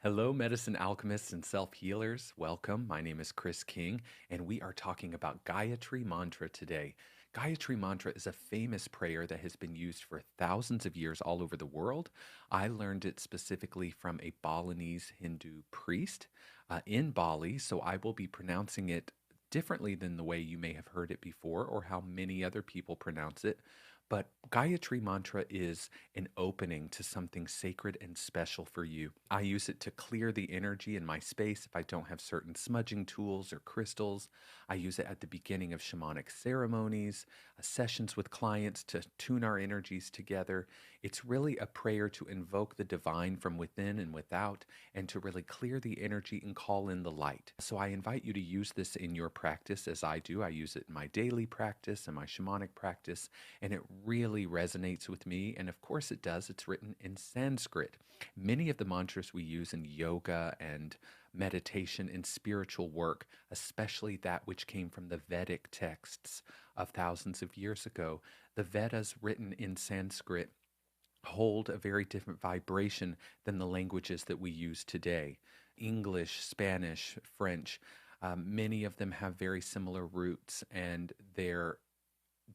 Hello, medicine alchemists and self healers. Welcome. My name is Chrys Kyng, and we are talking about Gayatri Mantra today. Gayatri Mantra is a famous prayer that has been used for thousands of years all over the world. I learned it specifically from a Balinese Hindu priest in Bali, so I will be pronouncing it differently than the way you may have heard it before or how many other people pronounce it. But Gayatri Mantra is an opening to something sacred and special for you. I use it to clear the energy in my space if I don't have certain smudging tools or crystals. I use it at the beginning of shamanic ceremonies, sessions with clients to tune our energies together. It's really a prayer to invoke the divine from within and without and to really clear the energy and call in the light. So I invite you to use this in your practice as I do. I use it in my daily practice and my shamanic practice, and it really resonates with me. And of course it does. It's written in Sanskrit. Many of the mantras we use in yoga and meditation and spiritual work, especially that which came from the Vedic texts of thousands of years ago, the Vedas written in Sanskrit hold a very different vibration than the languages that we use today. English, Spanish, French, many of them have very similar roots, and they're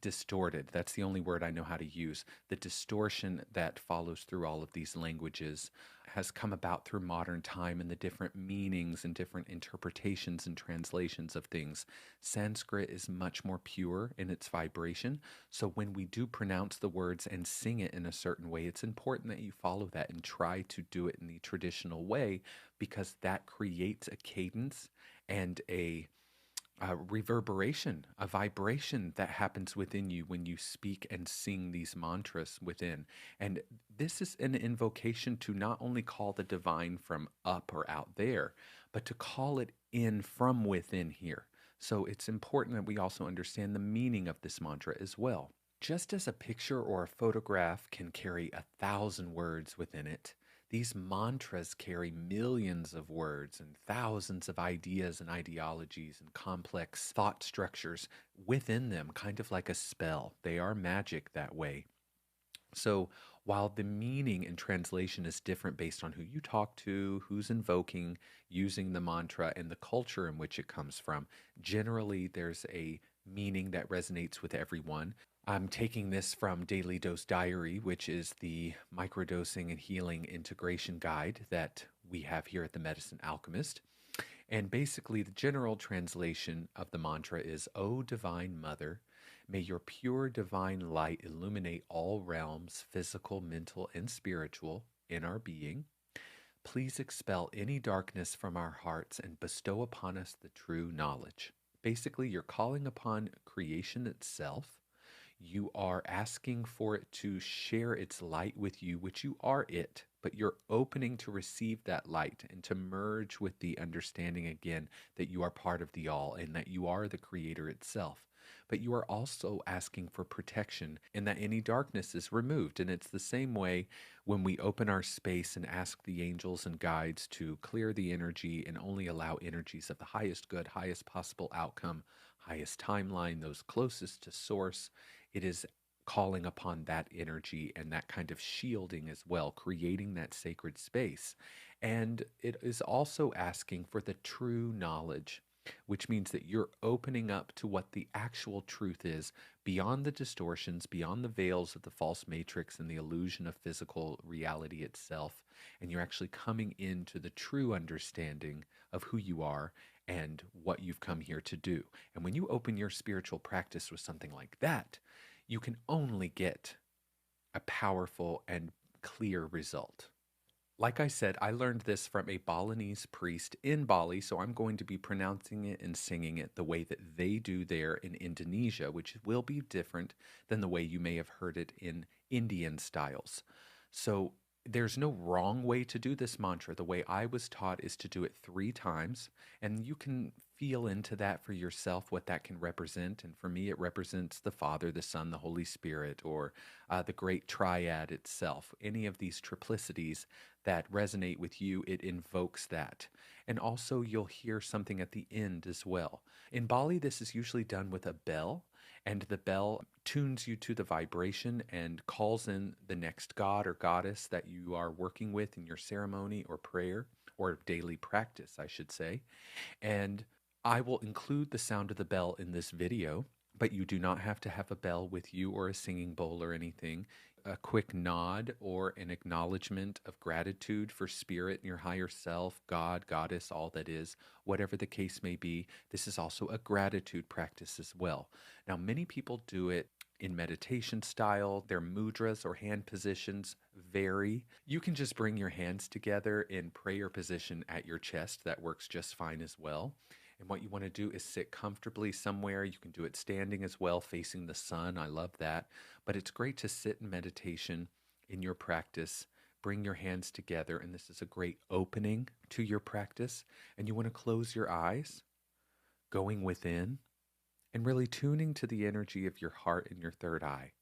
distorted. That's the only word I know how to use. The distortion that follows through all of these languages has come about through modern time and the different meanings and different interpretations and translations of things. Sanskrit is much more pure in its vibration. So when we do pronounce the words and sing it in a certain way, it's important that you follow that and try to do it in the traditional way, because that creates a cadence and a reverberation, a vibration that happens within you when you speak and sing these mantras within. And this is an invocation to not only call the divine from up or out there, but to call it in from within here. So it's important that we also understand the meaning of this mantra as well. Just as a picture or a photograph can carry 1,000 words within it, these mantras carry millions of words and thousands of ideas and ideologies and complex thought structures within them, kind of like a spell. They are magic that way. So while the meaning and translation is different based on who you talk to, who's invoking, using the mantra, and the culture in which it comes from, generally there's a meaning that resonates with everyone. I'm taking this from Daily Dose Diary, which is the microdosing and healing integration guide that we have here at the Medicine Alchemist. And basically, the general translation of the mantra is, O Divine Mother, may your pure divine light illuminate all realms, physical, mental, and spiritual, in our being. Please expel any darkness from our hearts and bestow upon us the true knowledge. Basically, you're calling upon creation itself. You are asking for it to share its light with you, which you are it, but you're opening to receive that light and to merge with the understanding again that you are part of the all and that you are the creator itself. But you are also asking for protection and that any darkness is removed. And it's the same way when we open our space and ask the angels and guides to clear the energy and only allow energies of the highest good, highest possible outcome, highest timeline, those closest to source. It is calling upon that energy and that kind of shielding as well, creating that sacred space. And it is also asking for the true knowledge, which means that you're opening up to what the actual truth is beyond the distortions, beyond the veils of the false matrix and the illusion of physical reality itself. And you're actually coming into the true understanding of who you are and what you've come here to do. And when you open your spiritual practice with something like that, you can only get a powerful and clear result. Like I said, I learned this from a Balinese priest in Bali, so I'm going to be pronouncing it and singing it the way that they do there in Indonesia, which will be different than the way you may have heard it in Indian styles. So there's no wrong way to do this mantra. The way I was taught is to do it 3 times, and you can feel into that for yourself what that can represent. And for me, it represents the Father, the Son, the Holy Spirit, or the great triad itself. Any of these triplicities that resonate with you, it invokes that. And also, you'll hear something at the end as well. In Bali, this is usually done with a bell, and the bell tunes you to the vibration and calls in the next god or goddess that you are working with in your ceremony or prayer, or daily practice, I should say. And I will include the sound of the bell in this video, but you do not have to have a bell with you or a singing bowl or anything. A quick nod or an acknowledgement of gratitude for spirit and your higher self, God, goddess, all that is, whatever the case may be. This is also a gratitude practice as well. Now, many people do it in meditation style. Their mudras or hand positions vary. You can just bring your hands together in prayer position at your chest. That works just fine as well. And what you want to do is sit comfortably somewhere. You can do it standing as well, facing the sun. I love that. But it's great to sit in meditation in your practice. Bring your hands together, and this is a great opening to your practice. And you want to close your eyes, going within, and really tuning to the energy of your heart and your third eye.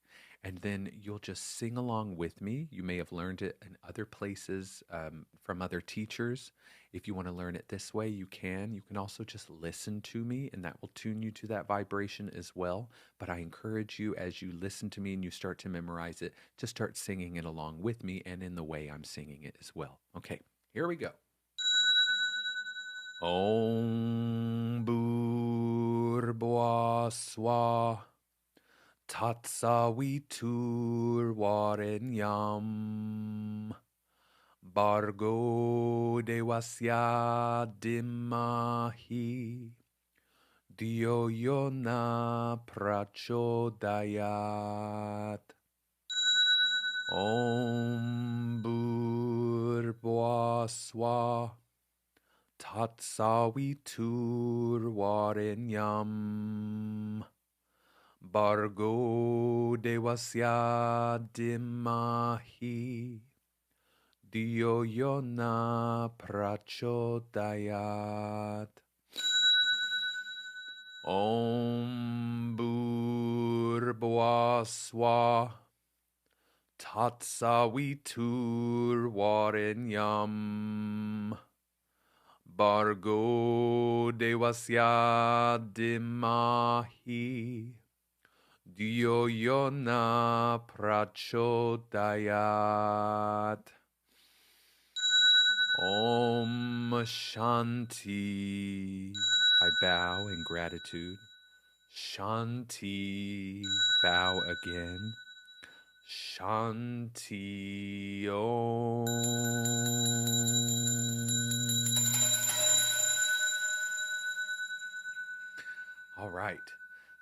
And then you'll just sing along with me. You may have learned it in other places from other teachers. If you want to learn it this way, you can. You can also just listen to me, and that will tune you to that vibration as well. But I encourage you, as you listen to me and you start to memorize it, to start singing it along with me and in the way I'm singing it as well. Okay, here we go. Om Bhur Swa Tatsavitur Varenyam Bargo Devasya Dhimahi Dhiyo Yona Prachodayat. Om Bhur Swa Tatsavitur Varenyam Bargo Devasya Dhimahi Dhiyo Yona Prachodayat. Om Bhur Swa Tatsavitur Varenyam Bargo Devasya Dhimahi Dhiyo Yona Prachodayat. Om Shanti. I bow in gratitude. Shanti. Bow again. Shanti. Om. All right.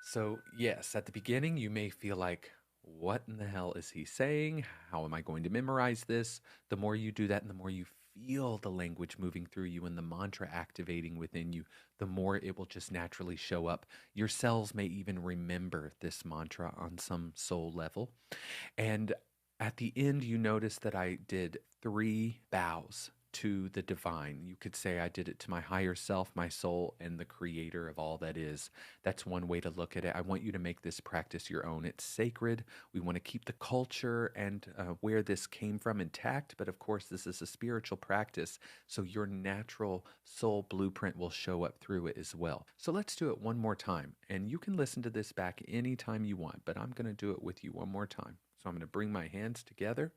So, yes, at the beginning, you may feel like, what in the hell is he saying? How am I going to memorize this? The more you do that and the more you feel the language moving through you and the mantra activating within you, the more it will just naturally show up. Your cells may even remember this mantra on some soul level. And at the end, you notice that I did 3 bows to the divine. You could say I did it to my higher self, my soul, and the creator of all that is. That's one way to look at it. I want you to make this practice your own. It's sacred. We want to keep the culture and where this came from intact, but of course, this is a spiritual practice, so your natural soul blueprint will show up through it as well. So let's do it one more time, and you can listen to this back anytime you want, but I'm going to do it with you one more time. So I'm going to bring my hands together.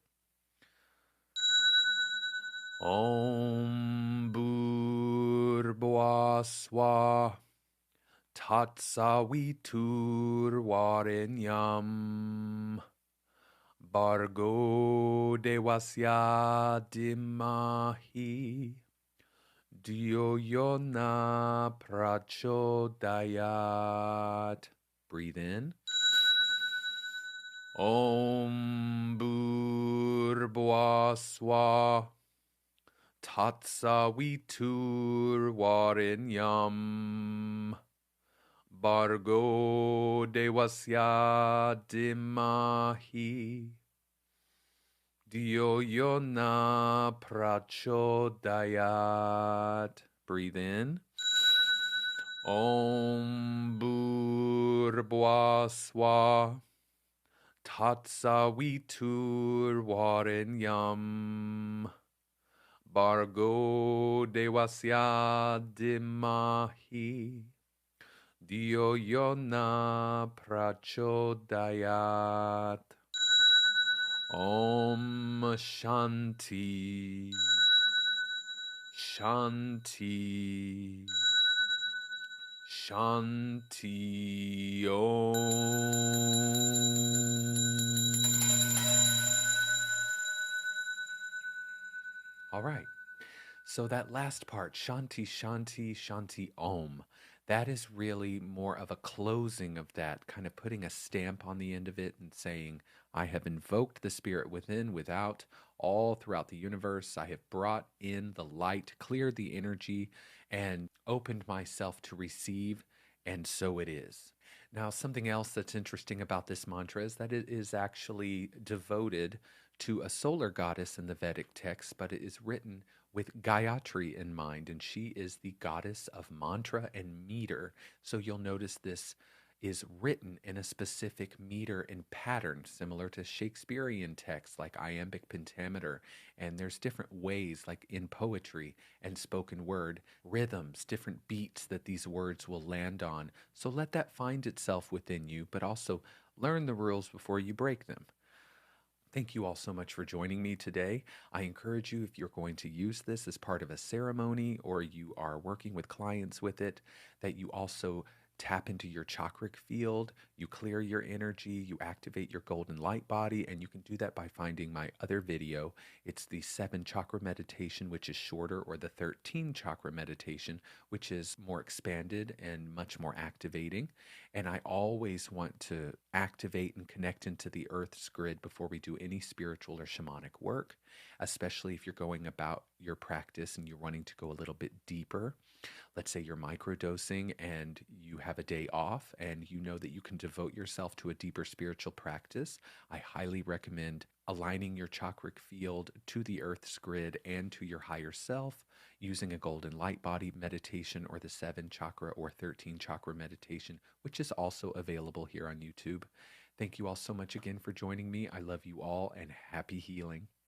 Om Bhur Swa Tatsavitur Varenyam Bargo Devasya Dhimahi Dhiyo Yona Prachodayat. Breathe in. Om Bhur Swa Tatsavitur Varenyam Bargo Devasya Dhimahi Dhiyo Yona Prachodayat. Breathe in. Om Bhur Swa Tatsavitur Varenyam Bargo Devasya Dhimahi Dhiyo Yona Prachodayat. Om Shanti. Shanti. Shanti Om. All right. So that last part, Shanti, Shanti, Shanti Om, that is really more of a closing of that, kind of putting a stamp on the end of it and saying, I have invoked the spirit within, without, all throughout the universe. I have brought in the light, cleared the energy, and opened myself to receive, and so it is. Now, something else that's interesting about this mantra is that it is actually devoted to a solar goddess in the Vedic text, but it is written with Gayatri in mind, and she is the goddess of mantra and meter. So you'll notice this is written in a specific meter and pattern, similar to Shakespearean texts like iambic pentameter. And there's different ways, like in poetry and spoken word, rhythms, different beats that these words will land on. So let that find itself within you, but also learn the rules before you break them. Thank you all so much for joining me today. I encourage you, if you're going to use this as part of a ceremony or you are working with clients with it, that you also tap into your chakric field, you clear your energy, you activate your golden light body, and you can do that by finding my other video. It's the 7 chakra meditation, which is shorter, or the 13 chakra meditation, which is more expanded and much more activating. And I always want to activate and connect into the earth's grid before we do any spiritual or shamanic work, especially if you're going about your practice and you're wanting to go a little bit deeper. Let's say you're microdosing and you have a day off and you know that you can devote yourself to a deeper spiritual practice. I highly recommend aligning your chakric field to the earth's grid and to your higher self using a golden light body meditation or the 7 chakra or 13 chakra meditation, which is also available here on YouTube. Thank you all so much again for joining me. I love you all and happy healing.